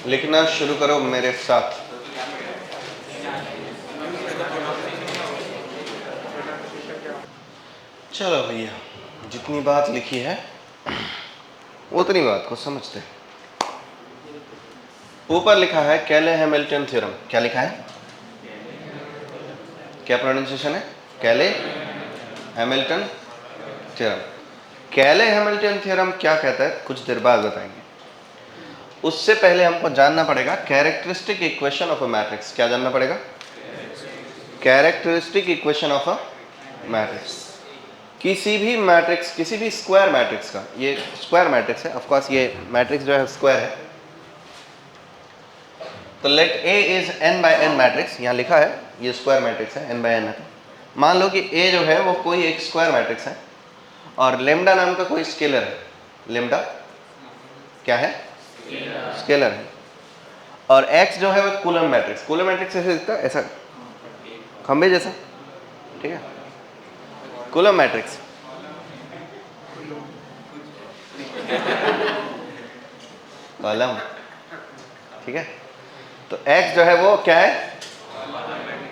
लिखना शुरू करो मेरे साथ। चलो भैया, जितनी बात लिखी है उतनी बात को समझते हैं। ऊपर लिखा है कैले हैमिल्टन थ्योरम। क्या लिखा है? क्या प्रोनाउंसिएशन है? कैले हैमिल्टन थ्योरम। कैले हैमिल्टन थ्योरम क्या कहता है कुछ देर बाद बताएंगे। उससे पहले हमको जानना पड़ेगा characteristic equation of a matrix. क्या जानना पड़ेगा? Characteristic equation of a matrix. किसी भी मैट्रिक्स, किसी भी स्क्वायर मैट्रिक्स का, ये स्क्वायर मैट्रिक्स है, ऑफ कोर्स ये मैट्रिक्स जो है स्क्वायर है, तो let A is n by n matrix. यहाँ लिखा है ये स्क्वायर मैट्रिक्स है, n बाय n है। मान लो कि a जो है वो कोई एक स्क्वायर मैट्रिक्स है और लेमडा नाम का कोई स्केलर है। लेमडा क्या है? स्केलर है। और x जो है वो कूलम मैट्रिक्स। कूलम मैट्रिक्स ऐसे दिखता है, ऐसा खंबे जैसा, ठीक है, कूलम मैट्रिक्स। कॉलम, ठीक है। तो x जो है वो क्या है?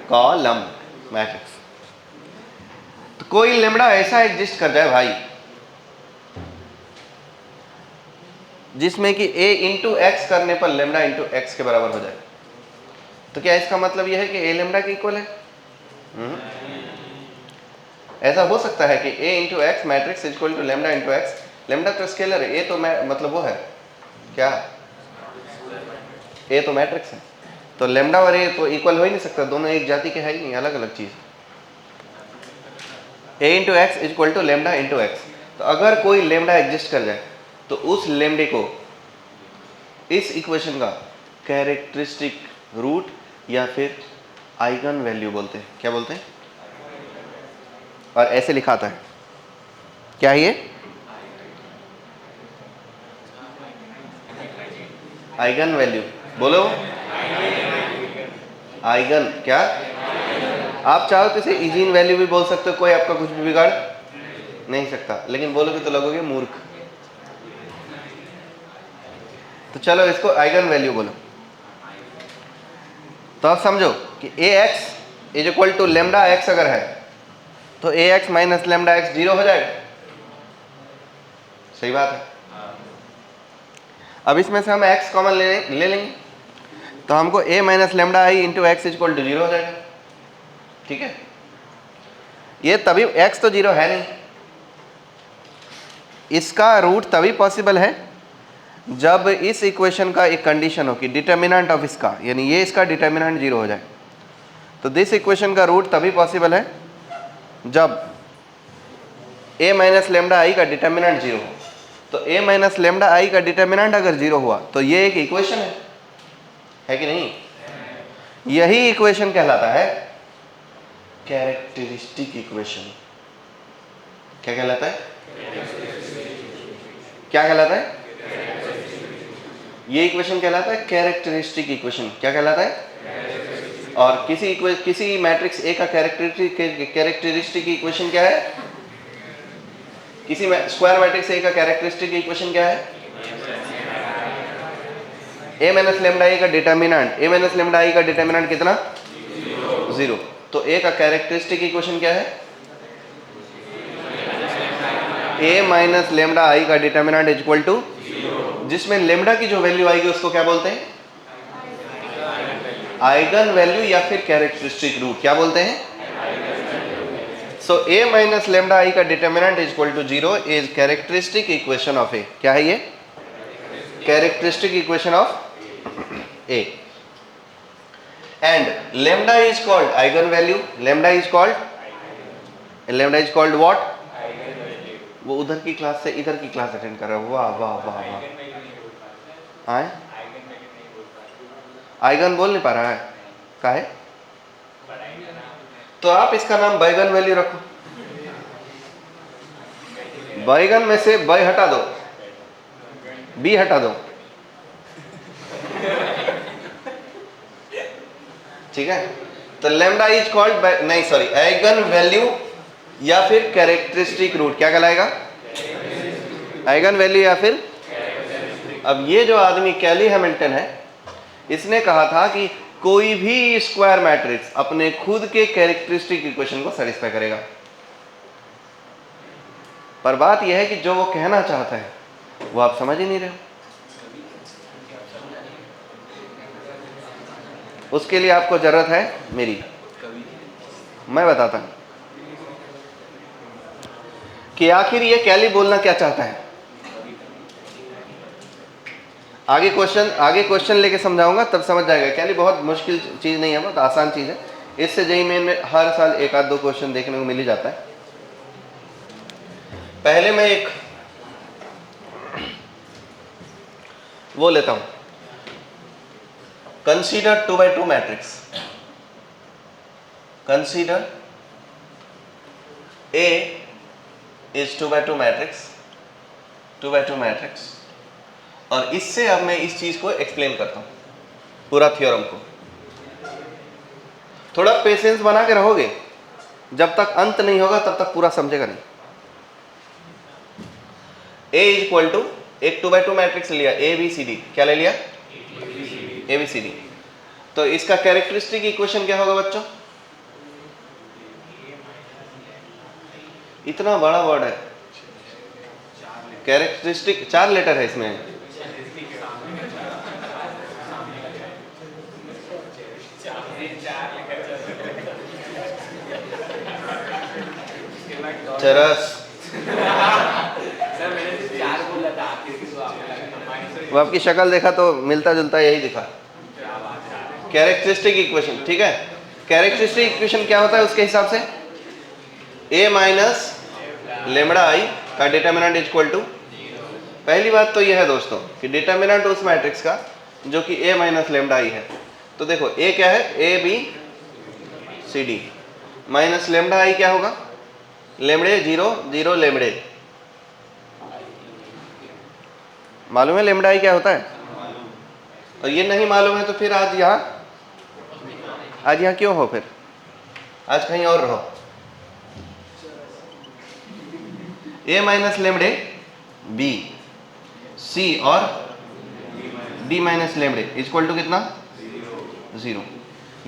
Column matrix. तो कोई लेमडा ऐसा एग्जिस्ट कर जाए भाई जिसमें कि a इंटू एक्स करने पर लेमडा इंटू एक्स के बराबर हो जाए, तो क्या इसका मतलब यह है कि a लेमडा के इक्वल है? ऐसा हो सकता है कि a into X matrix is equal to lambda into X. Lambda तो स्केलर है, a तो मतलब वो है क्या? a तो मैट्रिक्स है, तो लेमडा और a तो इक्वल हो ही नहीं सकता, दोनों एक जाति के है ही नहीं, अलग अलग चीज। a into X is equal to lambda into X. तो अगर कोई लेमडा एग्जिस्ट कर जाए तो उस लेमडे को इस इक्वेशन का कैरेक्टरिस्टिक रूट या फिर आइगन वैल्यू बोलते हैं। क्या बोलते हैं? और ऐसे लिखाता है, क्या है ये? आइगन वैल्यू बोलो। आइगन क्या? आप चाहो तो इसे इजीन वैल्यू भी बोल सकते हो, कोई आपका कुछ भी बिगाड़ नहीं सकता, लेकिन बोलोगे तो लगोगे मूर्ख। तो चलो इसको आइगन वैल्यू बोलो। तो अब समझो कि ax is equal to lambda X अगर है तो ax माइनस लेमडा एक्स 0 हो जाएगा। सही बात है। अब इसमें से हम x कॉमन ले लेंगे तो हमको a minus lambda I into X is equal to 0 हो जाएगा, ठीक है। ये तभी x तो 0 है नहीं, इसका रूट तभी पॉसिबल है जब इस इक्वेशन का एक कंडीशन हो कि डिटर्मिनेंट ऑफ इसका, यानी ये इसका डिटर्मिनेंट 0 हो जाए। तो दिस इक्वेशन का रूट तभी पॉसिबल है जब a माइनस लेमडा आई का डिटर्मिनेंट 0 हो। तो a माइनस लेमडा आई का डिटर्मिनेंट अगर 0 हुआ तो ये एक इक्वेशन है कि नहीं? यही इक्वेशन कहलाता है कैरेक्टरिस्टिक इक्वेशन। क्या कहलाता है? क्या कहलाता है? ये इक्वेशन कहलाता है कैरेक्टरिस्टिक इक्वेशन। क्या कहलाता है? और किसी मैट्रिक्स A का कैरेक्टरिस्टिक इक्वेशन क्या है? किसी स्क्वायर मैट्रिक्स A का कैरेक्टरिस्टिक इक्वेशन क्या है? A माइनस लेमडा आई का determinant, A minus lambda I का डिटर्मिनेंट कितना? 0। तो A का कैरेक्टरिस्टिक इक्वेशन क्या है? A माइनस लेमडा आई का डिटर्मिनेंट इज इक्वल टू, जिसमें लेमडा की जो वैल्यू आएगी उसको क्या बोलते हैं? आइगन वैल्यू या फिर कैरेक्टरिस्टिक रूट। क्या बोलते हैं? So a minus lambda I का determinant is equal to 0 is characteristic equation of a। क्या है ये? Characteristic equation of a। And lambda is called eigen value. Lambda is called what? वो उधर की क्लास से इधर की क्लास अटेंड कर रहा है। वाह वाह वाह वाह। आए आइगन बोल नहीं पा रहा है, का है? तो आप इसका नाम बैगन वैल्यू रखो। बैगन में से बै हटा दो, बी हटा दो, ठीक है। तो लेमडा इज कॉल्ड नहीं सॉरी आइगन वैल्यू या फिर कैरेक्टरिस्टिक रूट। क्या कहलाएगा? आइगन वैल्यू या फिर। अब ये जो आदमी कैली हैमिल्टन है इसने कहा था कि कोई भी स्क्वायर मैट्रिक्स अपने खुद के कैरेक्टरिस्टिक इक्वेशन को सेटिस्फाई करेगा। पर बात यह है कि जो वो कहना चाहता है वो आप समझ ही नहीं रहे हो। उसके लिए आपको जरूरत है मेरी, मैं बताता हूं कि आखिर ये कैली बोलना क्या चाहता है। आगे क्वेश्चन लेके समझाऊंगा तब समझ जाएगा। कैली बहुत मुश्किल चीज नहीं है, बहुत आसान चीज है। इससे जेईई मेन में हर साल एक आध दो क्वेश्चन देखने को मिल ही जाता है। पहले मैं एक वो लेता हूं, consider 2x2 matrix. Consider A is 2x2 matrix, 2x2 matrix. और इससे अब मैं इस चीज को एक्सप्लेन करता हूं, पूरा थ्योरम को। थोड़ा पेशेंस बना के रहोगे, जब तक अंत नहीं होगा तब तक पूरा समझेगा नहीं। A इज इक्वल टू, एक 2x2 मैट्रिक्स लिया, ABCD। क्या ले लिया? ABCD। तो इसका कैरेक्टरिस्टिक इक्वेशन क्या होगा बच्चों? इतना बड़ा वर्ड है कैरेक्टरिस्टिक, 4 लेटर है इसमें। चरस वो आपकी शक्ल देखा तो मिलता जुलता यही दिखा। कैरेक्टरिस्टिक इक्वेशन, ठीक है। कैरेक्टरिस्टिक इक्वेशन क्या होता है उसके हिसाब से? A माइनस लेमड़ा आई का डिटर्मिनेंट इज इक्वल टू, पहली बात तो यह है दोस्तों कि डिटर्मिनेंट उस मैट्रिक्स का जो कि A माइनस लेमड़ा आई है। तो देखो A क्या है? ABCD माइनस लेमड़ा आई क्या होगा? लेमड़े 0 0 लेमड़े। मालूम है लेमड़ा आई क्या होता है? और ये नहीं मालूम है तो फिर आज यहाँ क्यों हो? फिर आज कहीं और रहो। A माइनस लेमड़े B, C और D माइनस लेमड़े इक्वल टू कितना? 0।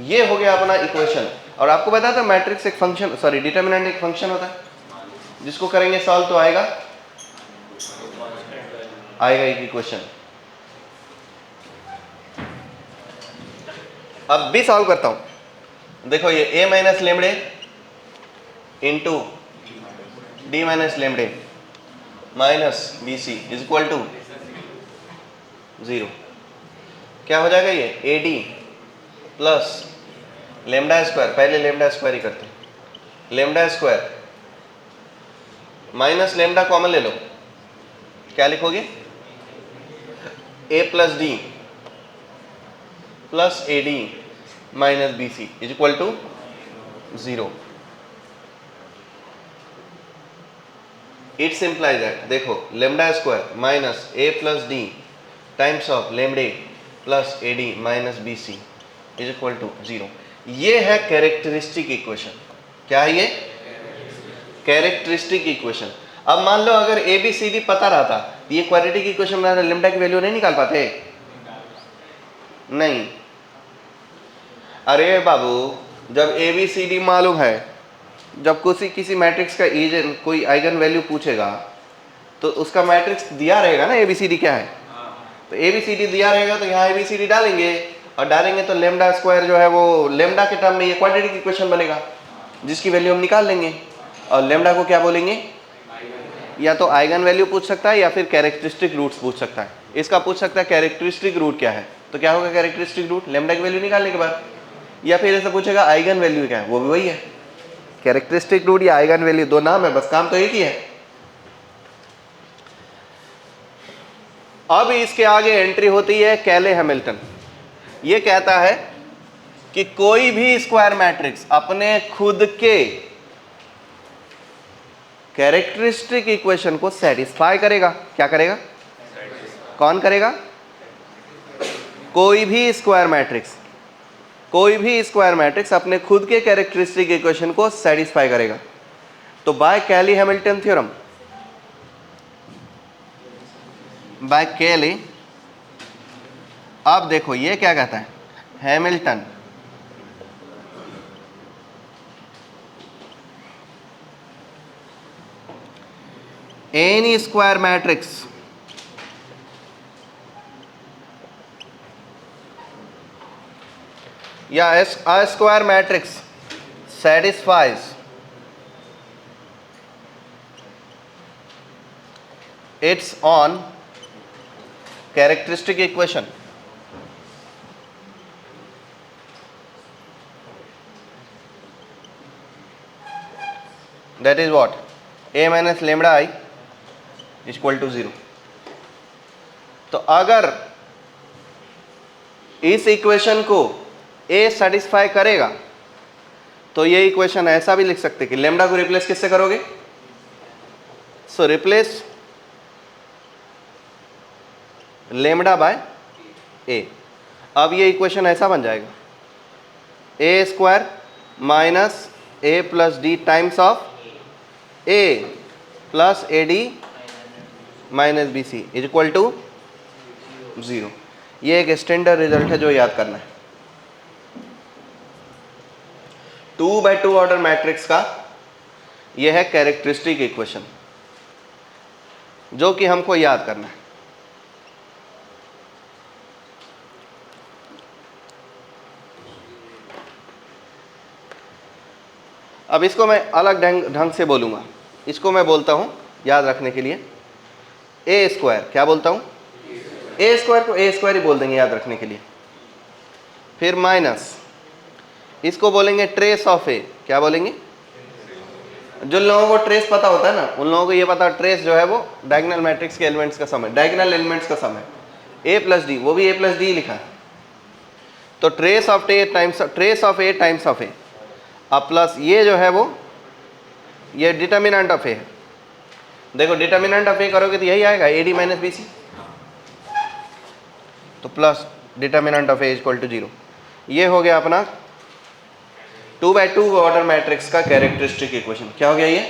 ये हो गया अपना इक्वेशन। और आपको पता था मैट्रिक्स एक फंक्शन, सॉरी डिटर्मिनेंट एक फंक्शन होता है जिसको करेंगे सॉल्व तो आएगा एक इक्वेशन। अब भी सॉल्व करता हूं। देखो ये A minus lambda into D minus lambda minus BC is equal to 0। क्या हो जाएगा ये? AD प्लस लेमडा स्क्वायर, पहले लेमडा स्क्वायर ही करते हैं, lambda square minus lambda common ले लो, क्या लिखोगे? A plus D plus AD minus BC is equal to 0। It simplifies that, देखो lambda square minus A plus D times of lambda plus AD minus BC is equal to 0। ये है characteristic equation. क्या है ये? Characteristic equation. अब मान लो अगर ABCD पता रहता, ये क्वाड्रेटिक इक्वेशन में लेमडा की वैल्यू नहीं निकाल पाते? नहीं। अरे बाबू जब ABCD मालूम है, जब किसी मैट्रिक्स का कोई आइगन वैल्यू पूछेगा तो उसका मैट्रिक्स दिया रहेगा ना ABCD क्या है। तो ABCD दिया रहेगा तो यहाँ ABCD डालेंगे, और डालेंगे तो लेमडा स्क्वायर जो है वो लेमडा के टर्म में ये क्वाड्रेटिक इक्वेशन बनेगा जिसकी वैल्यू हम निकाल लेंगे। और लेमडा को क्या बोलेंगे? या तो आइगन वैल्यू पूछ सकता है या फिर कैरेक्टरिस्टिक रूट्स पूछ सकता है। इसका पूछ सकता है कैरेक्टरिस्टिक रूट क्या है, तो क्या होगा कैरेक्टरिस्टिक रूट? लेमडा की वैल्यू निकालने के बाद। या फिर ऐसा पूछेगा आइगन वैल्यू क्या है, वो भी वही है, कैरेक्टरिस्टिक रूट या आइगन वैल्यू, दो नाम है, बस काम तो एक ही है। अब इसके आगे एंट्री होती है कैले हैमिल्टन। ये कहता है कि कोई भी स्क्वायर मैट्रिक्स अपने खुद के कैरेक्टरिस्टिक इक्वेशन को सेटिस्फाई करेगा। क्या करेगा? कौन करेगा? कोई भी स्क्वायर मैट्रिक्स अपने खुद के कैरेक्टरिस्टिक इक्वेशन को सेटिस्फाई करेगा। तो बाय कैली हैमिल्टन थ्योरम, अब देखो ये क्या कहता है, हैमिल्टन एनी स्क्वायर मैट्रिक्स या a square matrix satisfies its own characteristic equation. That is what? A minus lambda I is equal to 0. तो अगर इस इक्वेशन को A सेटिस्फाई करेगा तो ये इक्वेशन ऐसा भी लिख सकते कि लेमडा को रिप्लेस किससे करोगे? So replace lambda by A. अब ये इक्वेशन ऐसा बन जाएगा, A square minus A plus D times of A plus A D minus B C is equal to 0. ये एक स्टैंडर्ड रिजल्ट है जो याद करना है. 2x2 ऑर्डर मैट्रिक्स का यह है कैरेक्टरिस्टिक इक्वेशन जो कि हमको याद करना है. अब इसको मैं अलग ढंग से बोलूँगा. इसको मैं बोलता हूँ याद रखने के लिए ए स्क्वायर. क्या बोलता हूँ? ए स्क्वायर को ए स्क्वायर ही बोल देंगे याद रखने के लिए. फिर माइनस इसको बोलेंगे ट्रेस ऑफ ए. क्या बोलेंगे? जो लोगों को ट्रेस पता होता है ना, उन लोगों को ये पता, ट्रेस जो है वो डायगोनल मैट्रिक्स के एलिमेंट्स का सम है, डायगोनल एलिमेंट्स का सम है. ए प्लस डी, वो भी ए प्लस डी लिखा है. तो trace of A times of A अब प्लस ये जो है वो ये डिटर्मिनेंट ऑफ ए है. देखो डिटर्मिनेंट ऑफ ए करोगे तो यही आएगा A D minus B C. तो plus determinant of A is equal to 0. ये हो गया अपना 2x2 ऑर्डर मैट्रिक्स का कैरेक्टरिस्टिक इक्वेशन. क्या हो गया ये?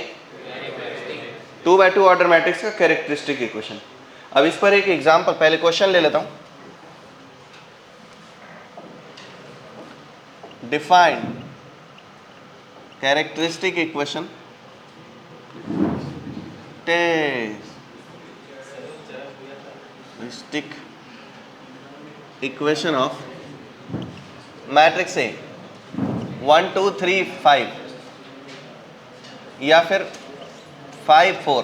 2x2 ऑर्डर मैट्रिक्स का कैरेक्टरिस्टिक इक्वेशन. अब इस पर एक एग्जांपल, पहले क्वेश्चन ले लेता हूं. Defined characteristic equation of matrix A 1 2 3 5 या फिर 5 4.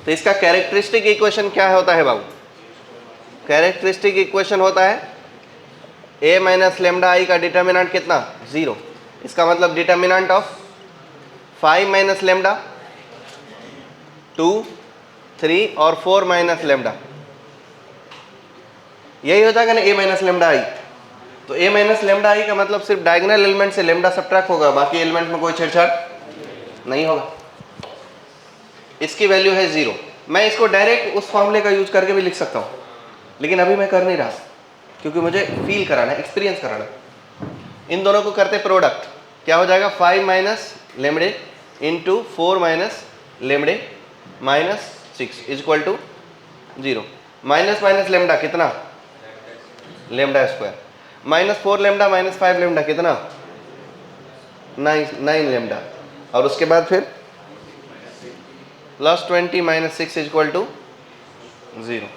तो इसका कैरेक्टरिस्टिक इक्वेशन क्या होता है बाबू? कैरेक्टरिस्टिक इक्वेशन होता है a माइनस लेमडा आई का डिटर्मिनेंट कितना? 0. इसका मतलब डिटर्मिनेंट ऑफ 5 माइनस लेमडा, 2, 3 और 4 माइनस लेमडा, यही हो जाएगा ना a माइनस लेमडा आई. तो a माइनस लेमडा आई का मतलब सिर्फ डायगोनल एलिमेंट से लेमडा सब्ट्रैक्ट होगा, बाकी एलिमेंट में कोई छेड़छाड़ नहीं होगा. इसकी वैल्यू है 0. मैं इसको डायरेक्ट उस फॉर्मूले का यूज करके भी लिख सकता हूँ, लेकिन अभी मैं कर नहीं रहा क्योंकि मुझे फील कराना है, एक्सपीरियंस कराना है. इन दोनों को करते प्रोडक्ट, क्या हो जाएगा? 5 minus lambda into 4 minus lambda minus 6 is equal to 0. Minus minus lambda कितना? Lambda square. Minus 4 lambda minus 5 lambda कितना? 9 लेमडा. और उसके बाद फिर plus 20 minus 6 is equal to 0.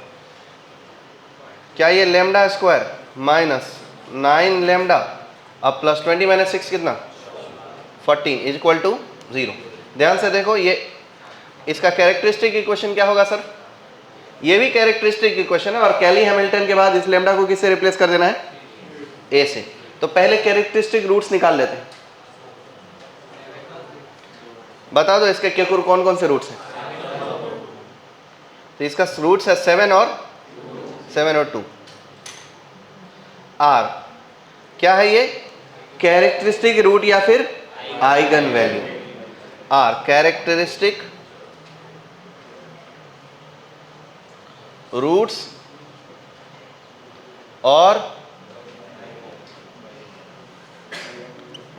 क्या ये लेमडा स्क्वायर माइनस 9 लेमडा अब प्लस 20 माइनस 6 कितना? 14 इज इक्वल टू 0. ध्यान से देखो, ये इसका कैरेक्टरिस्टिक इक्वेशन क्या होगा सर? ये भी कैरेक्टरिस्टिक इक्वेशन है और कैली हैमिल्टन के बाद इस लेमडा को किससे रिप्लेस कर देना है? ए से. तो पहले कैरेक्टरिस्टिक रूट्स निकाल लेते हैं. बता दो इसके क्या कौन कौन से रूट्स हैं? तो इसका रूट्स है 7 और 2. आर क्या है ये? कैरेक्टरिस्टिक रूट या फिर eigen value. Are characteristic roots और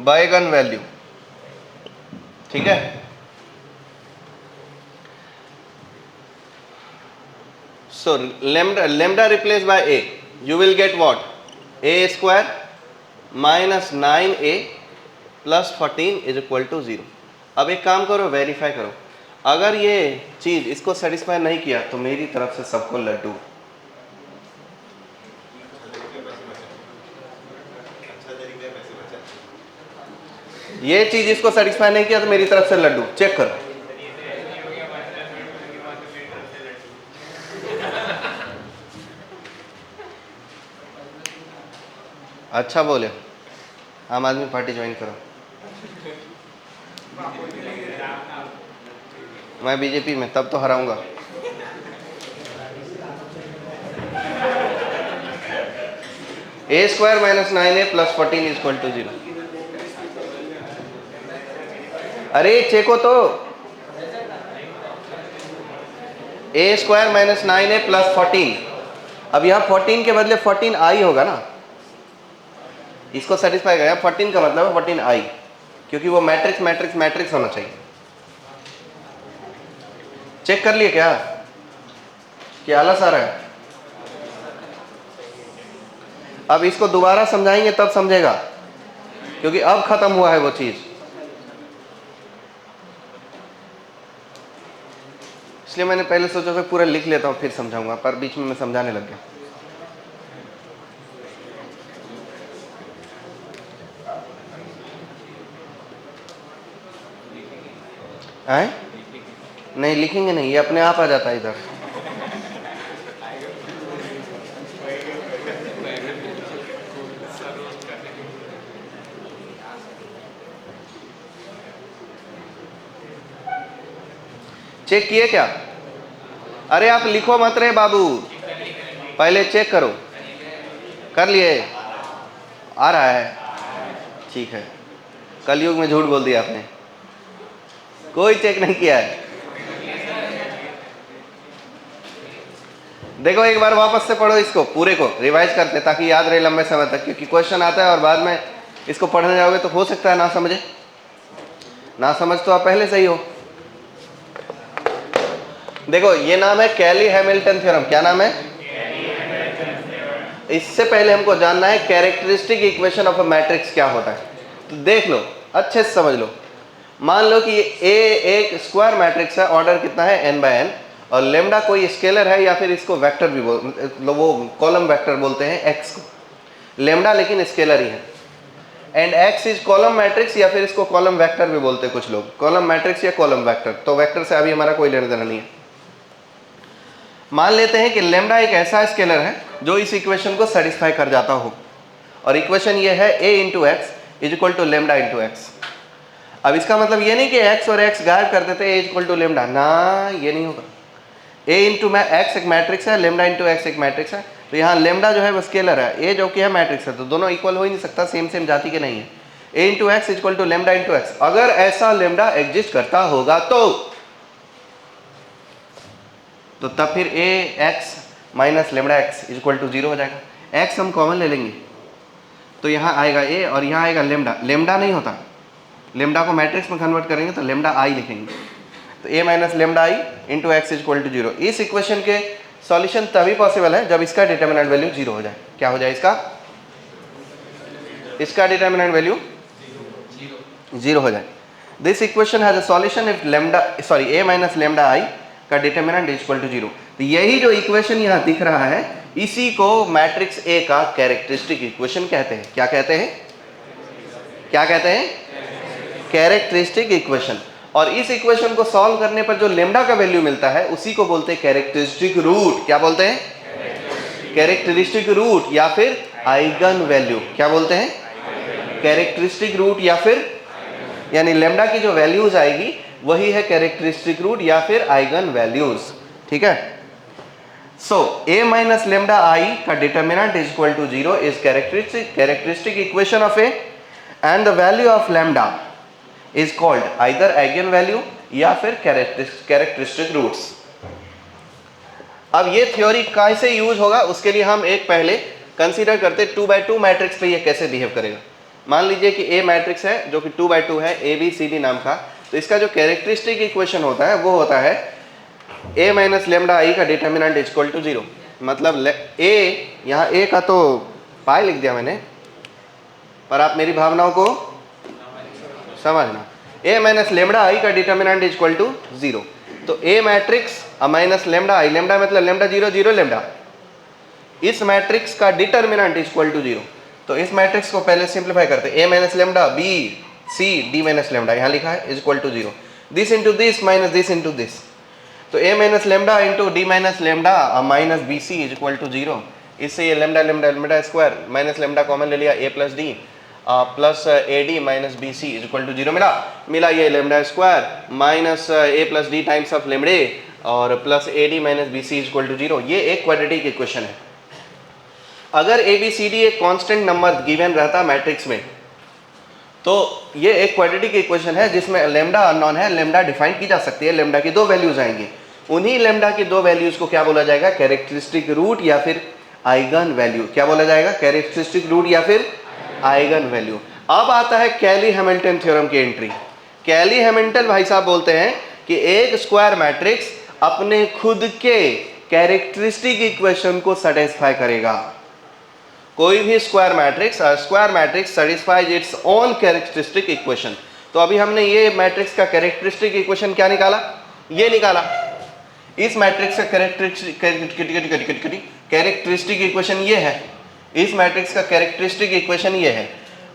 बाइगन वैल्यू. ठीक है. So lambda replaced by a, you will get what? A square minus 9a plus 14 is equal to 0. अब एक काम करो, वेरीफाई करो, अगर ये चीज इसको सेटिस्फाई नहीं किया तो मेरी तरफ से सबको लड्डू। ये चीज इसको सेटिस्फाई नहीं किया तो मेरी तरफ से लड्डू। चेक करो, अच्छा बोले, आम आदमी पार्टी ज्वाइन करो। मैं बीजेपी में, तब तो हराऊंगा। A square minus 9a plus 14 is equal to 0। अरे चेको तो, a square minus 9a plus 14, अब यहाँ 14 के बदले 14i होगा ना, इसको सेटिस्फाई करेगा। 14 का मतलब है 14i, क्योंकि वो मैट्रिक्स मैट्रिक्स मैट्रिक्स होना चाहिए। चेक कर लिए क्या? क्या आलस आ रहा है? अब इसको दोबारा समझाएंगे तब समझेगा, क्योंकि अब खत्म हुआ है वो चीज। इसलिए मैंने पहले सोचा था पूरा लिख लेता हूं फिर समझाऊंगा, पर बीच में मैं समझाने लग गया। आए? नहीं लिखेंगे नहीं, ये अपने आप आ जाता है इधर। चेक किए क्या? अरे आप लिखो मत रे बाबू, पहले चेक करो। कर लिए? आ रहा है? ठीक है। कलयुग में झूठ बोल दिया आपने, कोई चेक नहीं किया है। देखो एक बार वापस से पढ़ो इसको, पूरे को रिवाइज करते ताकि याद रहे लंबे समय तक, क्योंकि क्वेश्चन आता है और बाद में इसको पढ़ने जाओगे तो हो सकता है ना समझे। ना समझ तो आप पहले से ही हो। देखो ये नाम है कैली हैमिल्टन थ्योरम। क्या नाम है? इससे पहले हमको जानना है characteristic equation of a matrix क्या होता है। तो देख लो, अच्छे से समझ लो। मान लो कि ए एक स्क्वायर मैट्रिक्स है, ऑर्डर कितना है n/n, और लेमडा कोई स्केलर है या फिर इसको वेक्टर भी वो कॉलम वेक्टर बोलते हैं x को। लेमडा लेकिन स्केलर ही है, and x is column matrix या फिर इसको कॉलम वेक्टर भी बोलते हैं कुछ लोग, कॉलम मैट्रिक्स या कॉलम वेक्टर। तो वेक्टर से अभी हमारा कोई लेना देना नहीं है। मान लेते हैं कि लेमडा एक ऐसा स्केलर है जो इस इक्वेशन को सेटिस्फाई कर जाता हो, और इक्वेशन ये है a into X is equal to lambda into X. अब इसका मतलब ये नहीं कि x और x गायब कर देते a इक्वल टू लेमडा, ना ये नहीं होगा। a इंटू x एक मैट्रिक्स है, लेमडा इंटू x एक मैट्रिक्स है, तो यहाँ लेमडा जो है वो स्केलर है, a जो कि है मैट्रिक्स है, तो दोनों इक्वल हो ही नहीं सकता, सेम सेम जाति के नहीं है। a into X equal to lambda into X. अगर ऐसा लेमडा एग्जिस्ट करता होगा तो तब फिर a x minus lambda X equal to 0 हो जाएगा। x हम कॉमन ले लेंगे तो यहाँ आएगा a और यहाँ आएगा लेमडा। लेमडा नहीं होता, लेमडा को मैट्रिक्स में कन्वर्ट करेंगे तो लेमडा आई लिखेंगे, तो a minus lambda I into X equal to 0। इस इक्वेशन के सॉल्यूशन तभी पॉसिबल है जब इसका डिटर्मिनेंट वैल्यू 0 हो जाए। क्या हो जाए इसका डिटर्मिनेंट वैल्यू 0 हो जाए। This equation has a solution if a minus lambda I का डिटर्मिनेंट इज इक्वल टू 0। तो यही जो इक्वेशन यहाँ दिख रहा है, इसी को मैट्रिक्स A का कैरेक्टरिस्टिक इक्वेशन कहते हैं। क्या कहते हैं? क्या कहते हैं? Characteristic equation. और इस इक्वेशन को सॉल्व करने पर जो लेमडा का वैल्यू मिलता है उसी को बोलते हैं कैरेक्टरिस्टिक रूट। क्या बोलते हैं? कैरेक्टरिस्टिक रूट या फिर आइगन वैल्यू। क्या बोलते हैं? कैरेक्टरिस्टिक रूट या फिर, यानी लेमडा की जो वैल्यूज आएगी वही है कैरेक्टरिस्टिक रूट या फिर आइगन वैल्यूज। ठीक है। So a minus lambda I का determinant is equal to 0 is characteristic equation of a, and the value of lambda is called either eigen value या फिर कैरेक्टरिस्टिक रूट्स। अब ये थ्योरी कैसे यूज होगा उसके लिए हम एक पहले कंसीडर करते 2x2 मैट्रिक्स पे ये कैसे बिहेव करेगा। मान लीजिए कि A मैट्रिक्स है जो कि 2x2 है, ABCD नाम का। तो इसका जो कैरेक्टरिस्टिक इक्वेशन होता है वो होता है ए माइनस लेमडा आई का डिटर्मिनेंट इज इक्वल टू 0, मतलब ए, यहाँ ए का तो पाई लिख दिया मैंने, पर आप मेरी भावनाओं को समझना। ए माइनस लेमडा आई का डिटर्मिनेंट इज इक्वल टू 0, तो A matrix minus lambda I, lambda मतलब लेमडा 0 0 लेमडा, इस मैट्रिक्स का डिटर्मिनेंट इज इक्वल टू 0। तो इस मैट्रिक्स को पहले सिंप्लीफाई करते हैं, a minus lambda b c d minus lambda, यहाँ लिखा है is equal to 0, this into this minus this into this, तो a minus lambda into d minus lambda minus B C is equal to 0। इससे ये lambda lambda lambda square minus lambda common ले लिया, a plus d plus A D minus B C is equal to 0 मिला ये lambda square minus A plus D times of lambda और plus A D minus B C is equal to 0। ये एक quadratic equation है। अगर a b c d एक constant number given रहता matrix में, तो ये एक क्वाड्रेटिक इक्वेशन है जिसमें लेमडा अननोन है, लेमडा डिफाइन की जा सकती है, लेमडा की दो वैल्यूज आएंगी, उन्हीं लेमडा की दो वैल्यूज को क्या बोला जाएगा, कैरेक्टरिस्टिक रूट या फिर आइगन वैल्यू। क्या बोला जाएगा, कैरेक्टरिस्टिक रूट या फिर आइगन वैल्यू। अब आता है कैली हैमिल्टन थ्योरम की एंट्री। कैली हैमिल्टन भाई साहब बोलते हैं कि एक स्क्वायर मैट्रिक्स अपने खुद के कैरेक्टरिस्टिक इक्वेशन को सेटिस्फाई करेगा। कोई भी square matrix satisfies its own characteristic equation. तो अभी हमने ये मैट्रिक्स का कैरेक्टरिस्टिक इक्वेशन क्या निकाला, ये निकाला। इस मैट्रिक्स का कैरेक्टरिस्टिक इक्वेशन ये है, इस मैट्रिक्स का कैरेक्टरिस्टिक इक्वेशन ये है।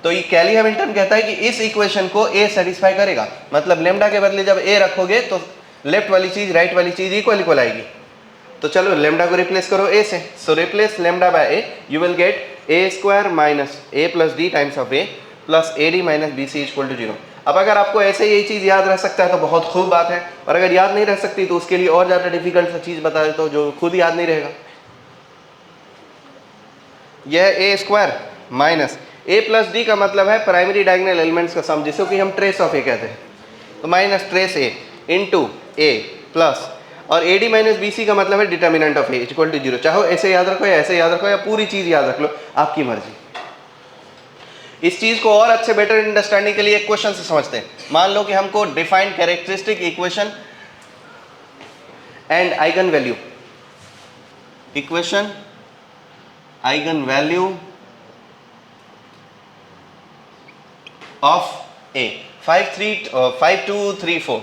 तो ये कैली हैमिल्टन कहता है कि इस इक्वेशन को ए सेटिस्फाई करेगा, मतलब लेमडा के बदले जब ए रखोगे तो लेफ्ट वाली चीज राइट वाली चीज इक्वल इक्वल आएगी। तो चलो लेमडा को रिप्लेस करो ए से, so replace lambda by A, you will get A square minus A plus D times of A plus A D minus B C equal to 0। अब अगर आपको ऐसे यही चीज़ याद रह सकता है तो बहुत खूब बात है, और अगर याद नहीं रह सकती तो उसके लिए और ज़्यादा डिफिकल्ट सा चीज़ बता देता हूँ जो खुद याद नहीं रहेगा। यह ए स्क्वायर माइनस ए प्लस डी का मतलब है प्राइमरी डायगोनल एलिमेंट्स का सम, जिसको कि हम ट्रेस ऑफ ए कहते हैं। तो minus trace A into A plus, और A D minus B C का मतलब है determinant of A equal to 0। चाहो ऐसे याद रखो या ऐसे याद रखो या पूरी चीज़ याद रख लो, आपकी मर्जी। इस चीज़ को और अच्छे बेटर अंडरस्टैंडिंग के लिए एक क्वेश्चन से समझते हैं। मान लो कि हमको defined characteristic equation and eigen value, equation eigen value of ए 5 2 3 4।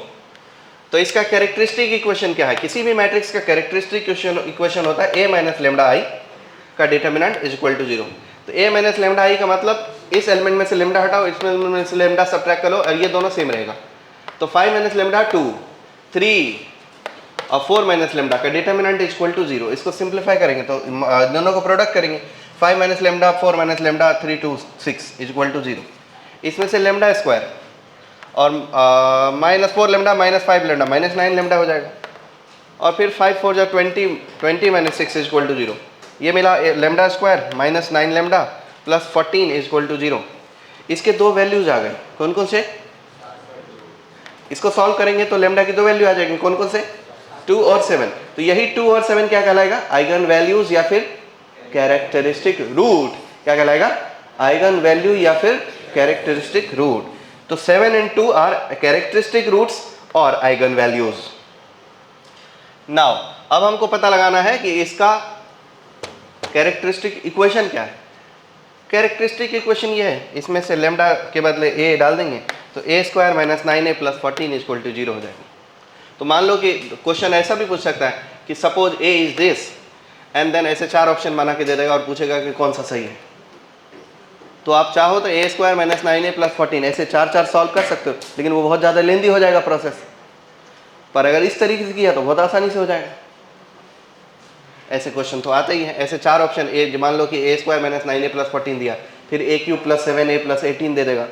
तो इसका कैरेक्टरिस्टिक इक्वेशन क्या है, किसी भी मैट्रिक्स का कैरेक्टरिस्टिक इक्वेशन होता है ए माइनस लेमडा आई का डिटर्मिनेंट इज इक्वल टू 0। तो ए माइनस लेमडा आई का मतलब इस एलिमेंट में से लेमडा हटाओ, इस एलिमेंट में से लेमडा सब्ट्रैक्ट करो और ये दोनों सेम रहेगा। तो 5 माइनस लेमडा 2 3 और 4 माइनस लेमडा का डिटर्मिनेंट इज इक्वल टू 0। इसको सिंप्लीफाई करेंगे तो दोनों को प्रोडक्ट करेंगे, 5 minus lambda 4 minus lambda 3 2 6 is equal to 0। इसमें से लेमडा स्क्वायर और minus 4 lambda minus 5 lambda minus 9 lambda हो जाएगा, और फिर 5 4 जा 20 माइनस 6 इज इक्वल टू 0। ये मिला lambda square minus 9 lambda plus 14 is equal to 0। इसके दो वैल्यूज आ गए, कौन कौन से, इसको सॉल्व करेंगे तो लेमडा की दो वैल्यू आ जाएंगे, कौन कौन से, 2 और 7। तो यही 2 और 7 क्या कहलाएगा, आइगन वैल्यूज या फिर कैरेक्टरिस्टिक रूट। क्या कहलाएगा, आइगन वैल्यू या फिर कैरेक्टरिस्टिक रूट। तो 7 and 2 आर कैरेक्टरिस्टिक रूट्स और आइगन वैल्यूज। नाउ अब हमको पता लगाना है कि इसका कैरेक्टरिस्टिक इक्वेशन क्या है। कैरेक्टरिस्टिक इक्वेशन ये है, इसमें से लेमडा के बदले ए डाल देंगे तो a square minus 9 a plus 14 is equal to 0 हो जाएगा। तो मान लो कि क्वेश्चन ऐसा भी पूछ सकता है कि suppose A is this and then ऐसे 4 ऑप्शन बना के दे देगा और पूछेगा कि कौन सा सही है। तो आप चाहो तो a square minus 9 a plus 14 ऐसे 4 सॉल्व कर सकते हो, लेकिन वो बहुत ज़्यादा लेंदी हो जाएगा प्रोसेस। पर अगर इस तरीके से किया तो बहुत आसानी से हो जाएगा। ऐसे क्वेश्चन तो आते ही हैं। ऐसे 4 ऑप्शन, ए मान लो कि a square minus 9 a plus 14 दिया, फिर a cube plus 7 a plus 18 दे देगा,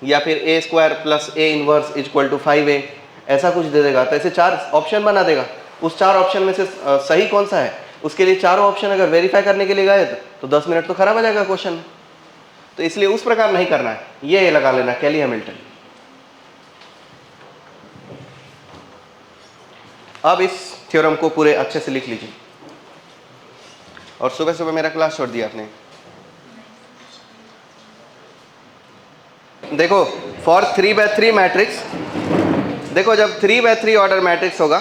या फिर a square plus a inverse is equal to 5a, ऐसा कुछ दे देगा। तो ऐसे 4 ऑप्शन बना देगा। उस 4 ऑप्शन में से सही कौन सा है, उसके लिए चारों ऑप्शन अगर वेरीफाई करने के लिए गए तो 10 मिनट तो खराब हो जाएगा क्वेश्चन। तो इसलिए उस प्रकार नहीं करना है, ये लगा लेना कैली हैमिल्टन। अब इस थ्योरम को पूरे अच्छे से लिख लीजिए। और सुबह सुबह मेरा क्लास छोड़ दिया आपने। देखो फॉर 3 by 3 मैट्रिक्स, देखो जब 3 by 3 ऑर्डर मैट्रिक्स होगा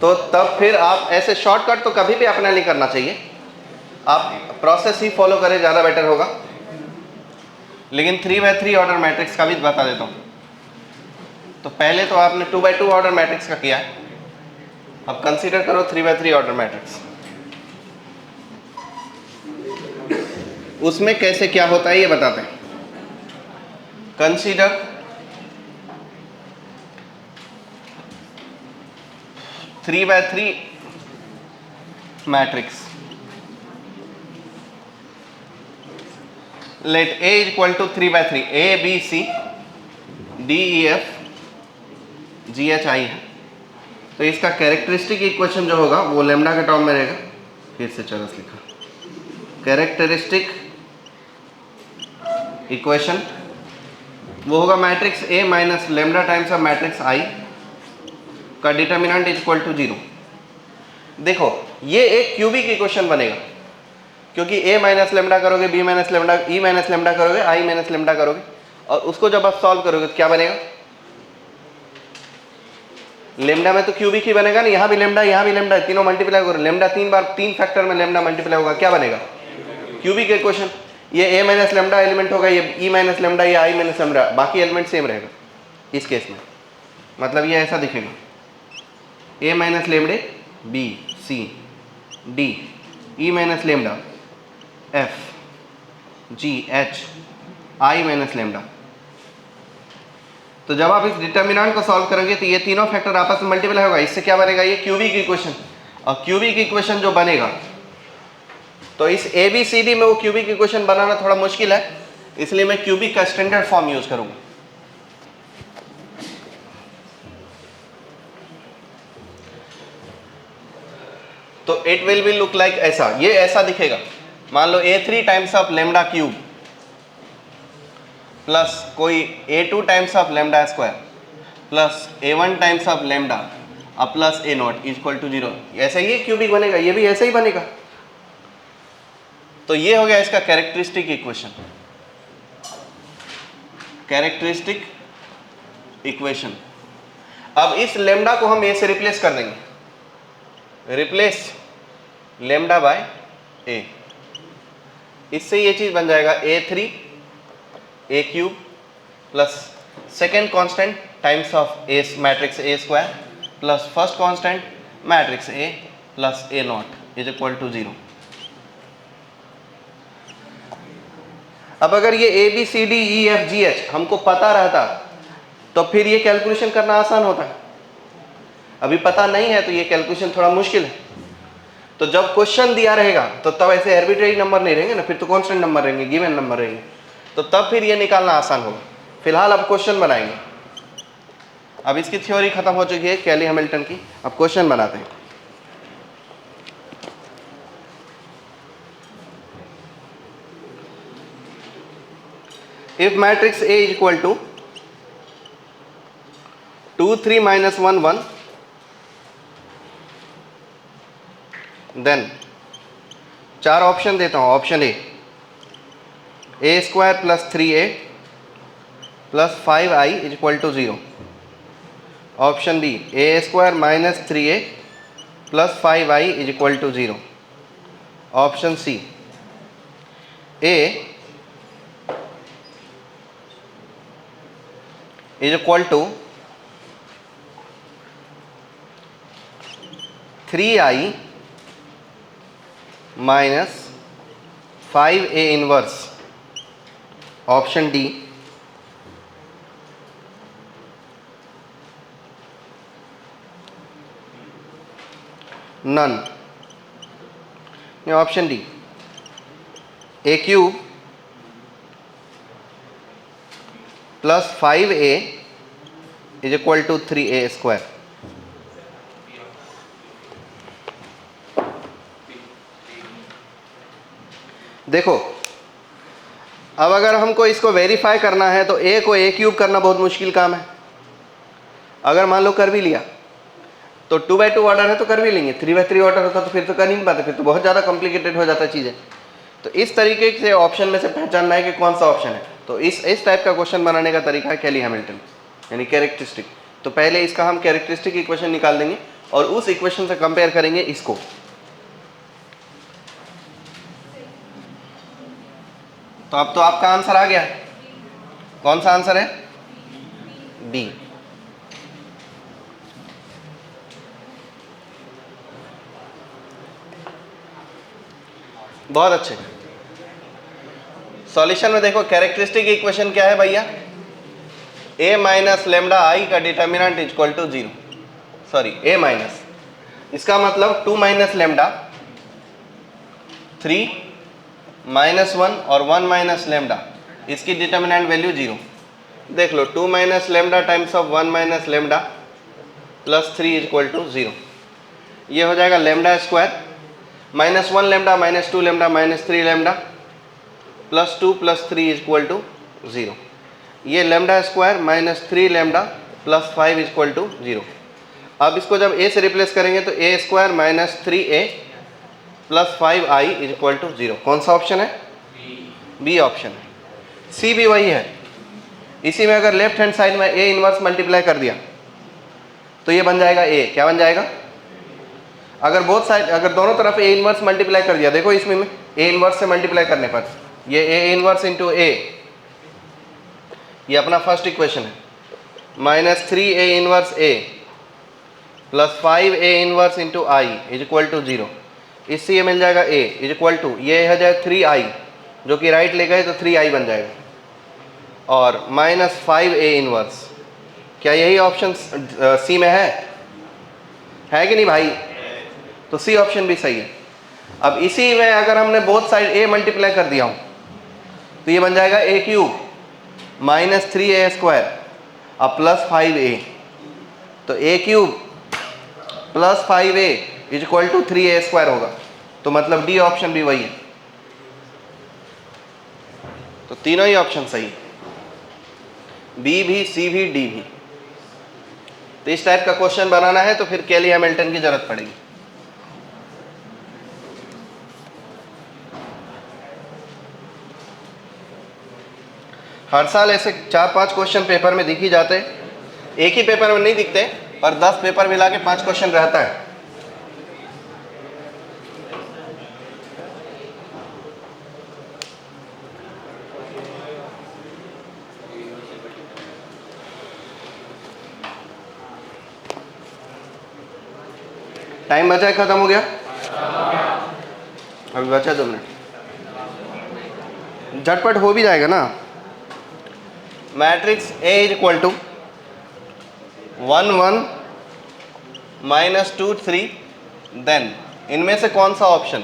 तो तब फिर आप ऐसे शॉर्टकट तो कभी भी अपना नहीं करना चाहिए, आप प्रोसेस ही फॉलो करें, ज़्यादा बेटर होगा। लेकिन 3x3 ऑर्डर मैट्रिक्स का भी बता देता हूँ। तो पहले तो आपने 2x2 ऑर्डर मैट्रिक्स का किया है, अब कंसीडर करो 3x3 ऑर्डर मैट्रिक्स। उसमें कैसे क्या होता है ये बताते हैं। Consider 3x3 matrix, let A equal to 3x3, A B C D E F G H I है। तो इसका कैरेक्टरिस्टिक इक्वेशन जो होगा वो लेमडा के टर्म में रहेगा। फिर से चरस लिखा, कैरेक्टरिस्टिक इक्वेशन वो होगा matrix A minus lambda times of matrix I का डिटर्मिनेंट इज इक्वल टू 0। देखो ये एक क्यूबिक इक्वेशन बनेगा, क्योंकि A माइनस लेमडा करोगे, B minus lambda, E minus lambda करोगे, I माइनस लेमडा करोगे, और उसको जब आप सॉल्व करोगे तो क्या बनेगा, लेमडा में तो क्यूबिक ही बनेगा ना, यहाँ भी लेमडा, यहाँ भी लेमडा, तीनों मल्टीप्लाई करो, लेमडा 3 बार 3 फैक्टर में लेमडा मल्टीप्लाई होगा, क्या बनेगा, क्यूबिक इक्वेशन। ये A माइनस लेमडा एलिमेंट होगा, ये E माइनस लेमडा, ये I माइनस लेमडा, बाकी एलिमेंट सेम रहेगा इस केस में। मतलब ये ऐसा दिखेगा, A minus lambda B C D E minus lambda F G H I minus lambda. तो जब आप इस डिटर्मिनेंट को सॉल्व करेंगे तो ये तीनों फैक्टर आपस में मल्टीप्लाई होगा, इससे क्या बनेगा, ये क्यूबिक इक्वेशन। और क्यूबिक इक्वेशन जो बनेगा तो इस ABCD में वो क्यूबिक इक्वेशन बनाना थोड़ा मुश्किल है, इसलिए मैं क्यूबिक का स्टैंडर्ड फॉर्म यूज करूंगा। तो it will be look like ऐसा, ये ऐसा दिखेगा। मान लो A3 times of lambda cube plus कोई A2 times of lambda square plus A1 times of lambda और plus A0 is equal to 0। ऐसा ही क्यूबिक बनेगा, ये भी ऐसे ही बनेगा। तो ये हो गया इसका कैरेक्टरिस्टिक इक्वेशन, कैरेक्टरिस्टिक इक्वेशन। अब इस लेमडा को हम A से रिप्लेस कर देंगे, रिप्लेस लेमडा बाय A, इससे ये चीज बन जाएगा A3 A cube plus second constant times of A matrix A square plus first constant matrix A plus A0 is equal to 0। अब अगर ये A B C D E F G H हमको पता रहता तो फिर ये कैलकुलेशन करना आसान होता है। अभी पता नहीं है तो ये कैलकुलेशन थोड़ा मुश्किल है। तो जब क्वेश्चन दिया रहेगा तो तब ऐसे आर्बिट्रेरी नंबर नहीं रहेंगे ना, फिर तो कांस्टेंट नंबर रहेंगे, गिवन नंबर रहेंगे, तो तब फिर ये निकालना आसान होगा। फिलहाल अब क्वेश्चन बनाएंगे। अब इसकी थ्योरी खत्म हो चुकी है कैली हैमिल्टन की, अब क्वेश्चन बनाते हैं। If matrix A is equal to 2 3 minus 1 1 then 4 option देता हूँ। Option A square plus 3A plus 5I is equal to 0। Option B A square minus 3A plus 5I is equal to 0। Option C A is equal to 3I minus 5A inverse. Option D none. Option D A cube plus 5A is equal to 3A square. देखो अब अगर हमको इसको verify करना है तो A को A cube करना बहुत मुश्किल काम है। अगर मान लो कर भी लिया तो 2x2 ऑर्डर है तो कर भी लेंगे, 3x3 ऑर्डर होता तो फिर तो कर ही नहीं पाते, फिर तो बहुत ज़्यादा कॉम्प्लिकेटेड हो जाता चीज़ें। तो इस तरीके से ऑप्शन में से पहचानना है कि कौन सा ऑप्शन है। तो इस टाइप का क्वेश्चन बनाने का तरीका है कैली हैमिल्टन यानी कैरेक्टरिस्टिक। तो पहले इसका हम कैरेक्टरिस्टिक इक्वेशन निकाल देंगे, और उस इक्वेशन से कंपेयर करेंगे इसको। तो अब तो आपका आंसर आ गया। कौन सा आंसर है? बी। बहुत अच्छे। सॉल्यूशन में देखो कैरेक्टरिस्टिक इक्वेशन क्या है भैया? a माइनस लेमडा आई का determinant equal to 0, sorry a minus, इसका मतलब 2 माइनस लेमडा, 3 माइनस 1 और 1 माइनस लेमडा, इसकी डिटर्मिनेंट वैल्यू 0। देख लो 2 minus lambda times of 1 minus lambda plus 3 equal to 0। ये हो जाएगा lambda square minus 1 lambda minus 2 lambda minus 3 lambda plus 2 plus 3 equal to 0। ये lambda square minus 3 lambda plus 5 equal to 0। अब इसको जब a से रिप्लेस करेंगे तो a square minus 3a plus 5i equal to 0। कौन सा ऑप्शन है? बी ऑप्शन है। सी भी वही है। इसी में अगर लेफ्ट हैंड साइड में a इनवर्स मल्टीप्लाई कर दिया तो ये बन जाएगा a। क्या बन जाएगा? अगर बोथ साइड, अगर दोनों तरफ a इनवर्स मल्टीप्लाई कर दिया, देखो इसमें a इनवर्स से मल्टीप्लाई करने पर ये a इनवर्स इंटू a, ये अपना फर्स्ट इक्वेशन है, minus 3a inverse a plus 5a inverse into I is equal to 0। इससे ये मिल जाएगा a इज इक्वल टू, ये है जाए 3i, जो कि राइट ले गए तो 3i बन जाएगा, और माइनस 5a इनवर्स। क्या यही ऑप्शन सी में है कि नहीं भाई? तो सी ऑप्शन भी सही है। अब इसी में अगर हमने बोथ साइड a मल्टीप्लाई कर दिया हूँ तो ये बन जाएगा a cube minus 3a square अब प्लस 5a, तो a cube plus 5a is equal to 3a square होगा। तो मतलब डी ऑप्शन भी वही है। तो तीनों ही ऑप्शन सही है, बी भी, सी भी, डी भी। तो इस टाइप का क्वेश्चन बनाना है तो फिर केली हैमिल्टन की जरूरत पड़ेगी। हर साल ऐसे 4-5 क्वेश्चन पेपर में दिख ही जाते। एक ही पेपर में नहीं दिखते, पर 10 पेपर मिला के 5 क्वेश्चन रहता है। टाइम बचा है, खत्म हो गया? अभी बचा 2 मिनट, झटपट हो भी जाएगा ना। Matrix A is equal to 1 1 minus 2 3, then इनमें से कौन सा option?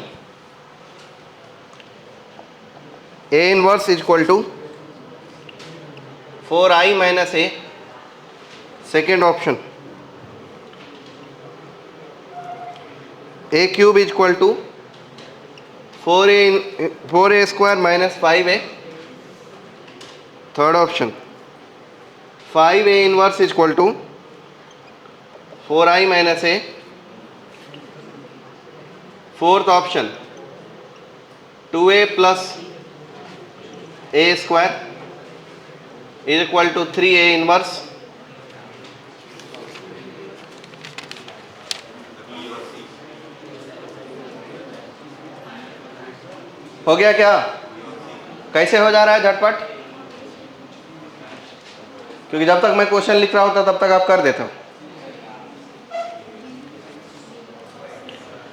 A inverse is equal to 4i minus a, second option. a cube is equal to 4a square minus 5a, third option. 5a inverse is equal to 4i minus a, fourth option. 2a plus a square is equal to 3a inverse. हो गया क्या? कैसे हो जा रहा है झटपट? क्योंकि जब तक मैं क्वेश्चन लिख रहा होता तब तक आप कर देते हो।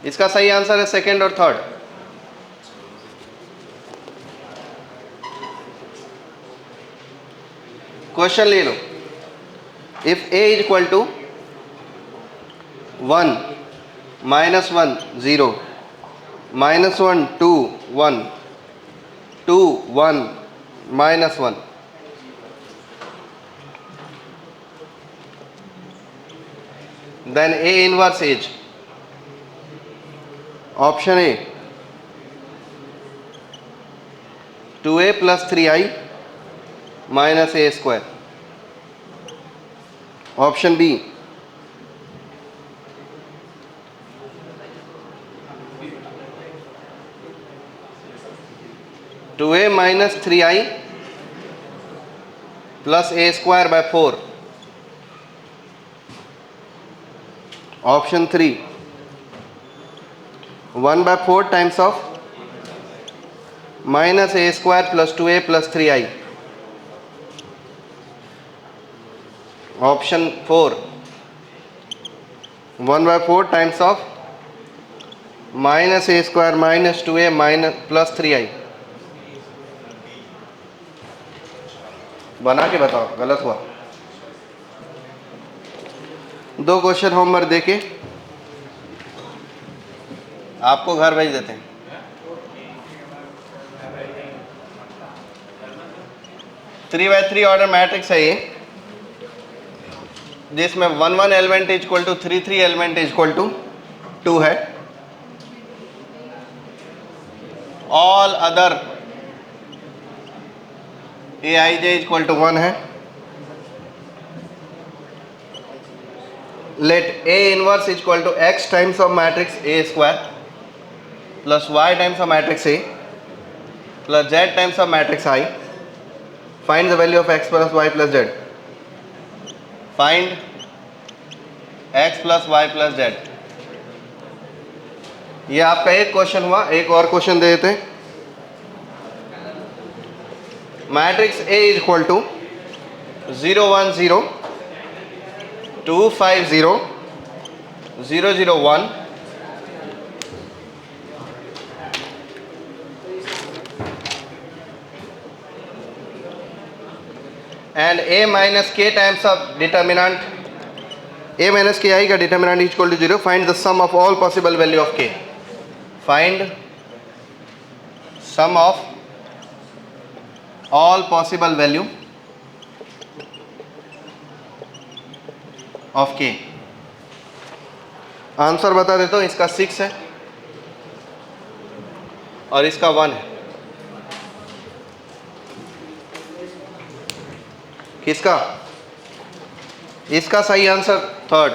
इसका सही आंसर है सेकंड और थर्ड। क्वेश्चन ले लो। If a is equal to 1 minus 1 0 minus 1 2 1 2 1 minus 1, then A inverse is option A 2a plus 3i minus a square, option B 2a minus 3i plus a square by 4, option 3 1/4 times of minus A square plus 2a plus 3i। Option 4 1/4 times of minus A square minus 2a minus plus 3i। बना के बताओ, गलत हुआ। 2 question homework देके आपको घर भेज देते हैं। Three by three order matrix है ये, जिसमें 1 1 element is equal to 3 3 element is equal to 2 है। All other A I J equal to 1 है। Let A inverse equal to X times of matrix A square plus Y times of matrix A plus Z times of matrix I. Find the value of X plus Y plus Z. Find X plus Y plus Z. ये आपका एक question हुआ। एक और question दे देते हैं। Matrix A is equal to 0 1 0 2 5 0 0 0 1 and a minus k times of determinant a minus ki का determinant is equal to 0. Find the sum of all possible value of k. Find sum of all possible value of k. Answer बता देता हूँ। इसका 6 है और इसका 1 है। किसका? इसका सही आंसर 3rd।